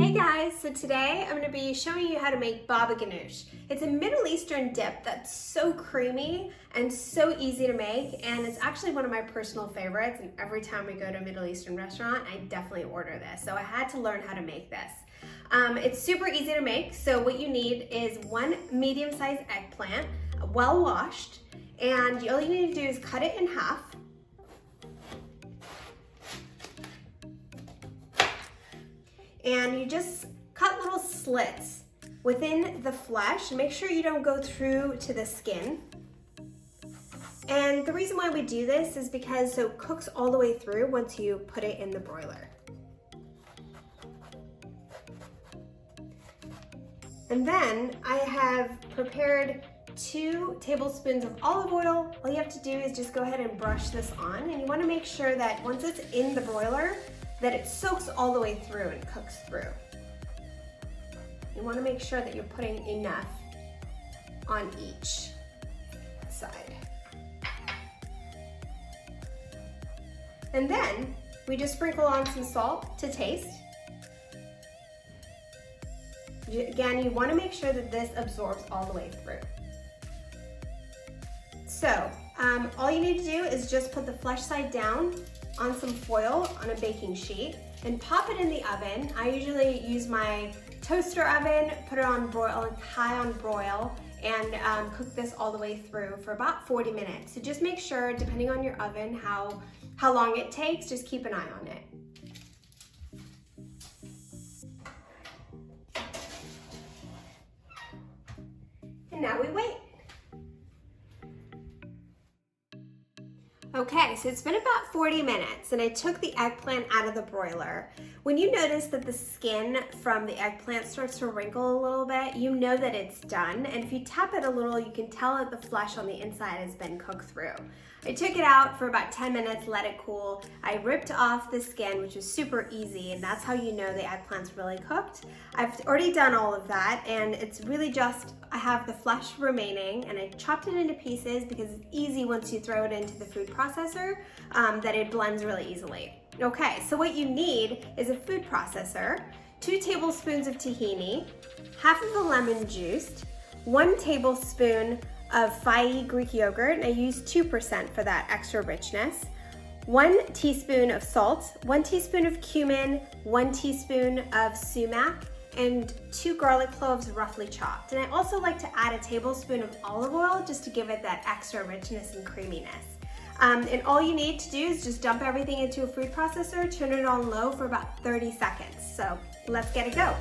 Hey guys, so today I'm going to be showing you how to make baba ganoush. It's a Middle Eastern dip that's so creamy and so easy to make, and it's actually one of my personal favorites, and every time we go to a Middle Eastern restaurant I definitely order this, so I had to learn how to make this. It's super easy to make, so what you need is one medium-sized eggplant, well washed, and all you need to do is cut it in half. And you just cut little slits within the flesh. Make sure you don't go through to the skin. And the reason why we do this is because so it cooks all the way through once you put it in the broiler. And then I have prepared 2 tablespoons of olive oil. All you have to do is just go ahead and brush this on, and you want to make sure that once it's in the broiler that it soaks all the way through and cooks through. You want to make sure that you're putting enough on each side. And then we just sprinkle on some salt to taste. Again, you want to make sure that this absorbs all the way through. So all you need to do is just put the flesh side down on some foil on a baking sheet and pop it in the oven. I usually use my toaster oven, put it on high on broil, and cook this all the way through for about 40 minutes. So just make sure, depending on your oven, how long it takes, just keep an eye on it. And now we wait. Okay, so it's been about 40 minutes and I took the eggplant out of the broiler. When you notice that the skin from the eggplant starts to wrinkle a little bit, you know that it's done. And if you tap it a little, you can tell that the flesh on the inside has been cooked through. I took it out for about 10 minutes, let it cool. I ripped off the skin, which was super easy, and that's how you know the eggplant's really cooked. I've already done all of that, and it's really just, I have the flesh remaining, and I chopped it into pieces because it's easy once you throw it into the food processor, that it blends really easily. Okay, so what you need is a food processor, 2 tablespoons of tahini, half of the lemon juice, 1 tablespoon of Fai Greek yogurt, and I use 2% for that extra richness, 1 teaspoon of salt, 1 teaspoon of cumin, 1 teaspoon of sumac, and 2 garlic cloves roughly chopped. And I also like to add a tablespoon of olive oil just to give it that extra richness and creaminess. And all you need to do is just dump everything into a food processor, turn it on low for about 30 seconds. So let's get it go.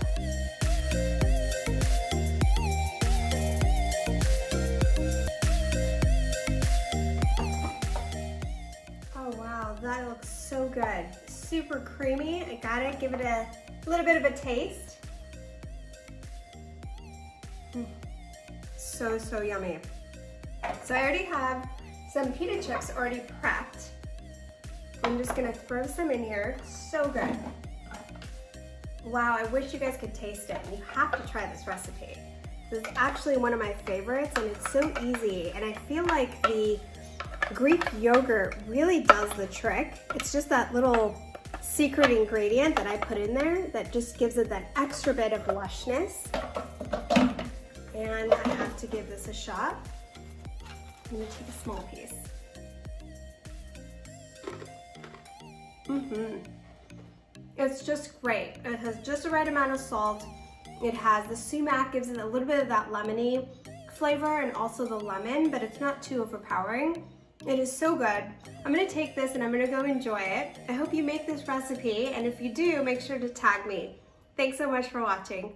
Oh wow, that looks so good. Super creamy. I gotta give it a little bit of a taste. So yummy. So I already have some pita chips already prepped. I'm just gonna throw some in here. So good. Wow, I wish you guys could taste it. You have to try this recipe. This is actually one of my favorites, and it's so easy. And I feel like the Greek yogurt really does the trick. It's just that little secret ingredient that I put in there that just gives it that extra bit of lushness. And I have to give this a shot. I'm gonna take a small piece. It's just great. It has just the right amount of salt. It has the sumac, gives it a little bit of that lemony flavor and also the lemon, but it's not too overpowering. It is so good. I'm gonna take this and I'm gonna go enjoy it. I hope you make this recipe, and if you do, make sure to tag me. Thanks so much for watching.